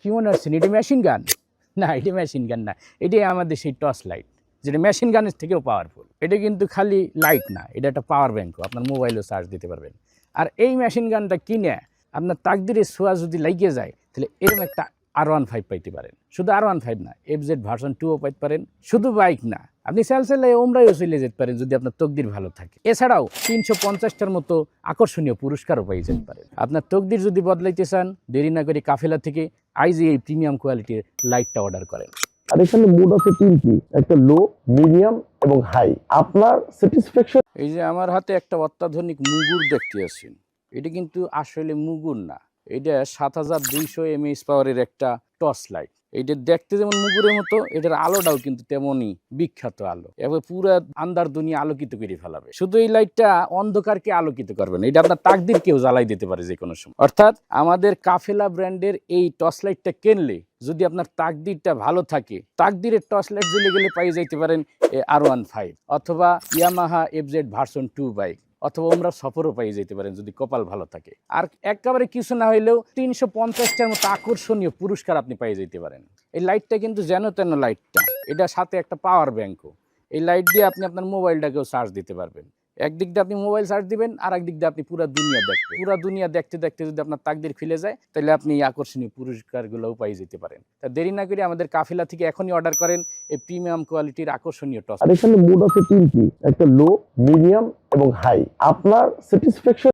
কি মনে হচ্ছেন এটা মেশিন গান? না, এটা মেশিন গান না, এটাই আমাদের সেই টর্চ লাইট, যেটা মেশিন গানের থেকেও পাওয়ারফুল। এটা কিন্তু খালি লাইট না, এটা একটা পাওয়ার ব্যাঙ্কও, আপনার মোবাইলও চার্জ দিতে পারবেন। আর এই মেশিন গানটা কিনে আপনার তাকদিরের ছোঁয়া যদি লাগিয়ে যায়, তাহলে এরকম একটা R15 পাইতে পারেন। শুধু R15 না, FZ ভার্সন 2ও পাইতে পারেন। শুধু বাইক না, আপনি চাইলে ওমরাইও চলে যেতে পারেন যদি আপনার তকদির ভালো থাকে। এছাড়াও 350টার মতো আকর্ষণীয় পুরস্কারও পেয়ে যেতে পারেন। আপনার তকদির যদি বদলাইতে চান, দেরি না করে কাফেলা থেকে আইজি এই প্রিমিয়াম কোয়ালিটির লাইটটা অর্ডার করেন। আর এখানে মোড আছে তিনটি, একটা লো, মিডিয়াম এবং হাই। আপনার স্যাটিসফ্যাকশন। এই যে আমার হাতে একটা অত্যাধুনিক মুগুর দেখতে আছেন, এটা কিন্তু আসলে মুগুর না, এটা 7200 mAh পাওয়ারের একটা টর্চ লাইট। এইটা দেখতে যেমন মুগুরের মতো, এটার আলোটাও কিন্তু তেমনই বিখ্যাত আলো, এবার পুরো আন্ধার দুনিয়া আলোকিত করে ফেলাবে। শুধু এই লাইটটা অন্ধকারকে আলোকিত করবে না, এটা আপনার তাকদিরকেও জ্বালাই দিতে পারে যে কোনো সময়। অর্থাৎ আমাদের কাফেলা ব্র্যান্ডের এই টর্চ লাইটটা কিনলে যদি আপনার তাকদিরটা ভালো থাকে, তাকদিরের টর্চ লাইট জ্বলে গেলে পাই যাইতে পারেন R15 অথবা ইয়ামাহা FZ ভার্সন 2 বাইক, অথবা আমরা সফরও পাই যেতে পারেন যদি কপাল ভালো থাকে। আর একেবারে কিছু না হইলেও 350টার মতো আকর্ষণীয় পুরস্কার আপনি পাই যেতে পারেন। এই লাইটটা কিন্তু যেন তেন লাইটটা, এটা সাথে একটা পাওয়ার ব্যাঙ্কও। এই লাইট দিয়ে আপনি আপনার মোবাইলটাকেও চার্জ দিতে পারবেন। একদিক দিয়ে আপনি মোবাইল চার্জ দিবেন, আর একদিক দিয়ে আপনি পুরো দুনিয়া দেখবেন। পুরো দুনিয়া দেখতে দেখতে যদি আপনার তাকদির খুলে যায়, তাহলে আপনি এই আকর্ষণীয় পুরস্কারগুলোও পাই যেতে পারেন। তা দেরি না করে আমাদের কাফেলা থেকে এখনই অর্ডার করেন এই প্রিমিয়াম কোয়ালিটির আকর্ষণীয় টর্চ। আর এখানে মোড আছে তিনটি, একটা লো, মিডিয়াম এবং হাই। আপনার স্যাটিসফ্যাকশন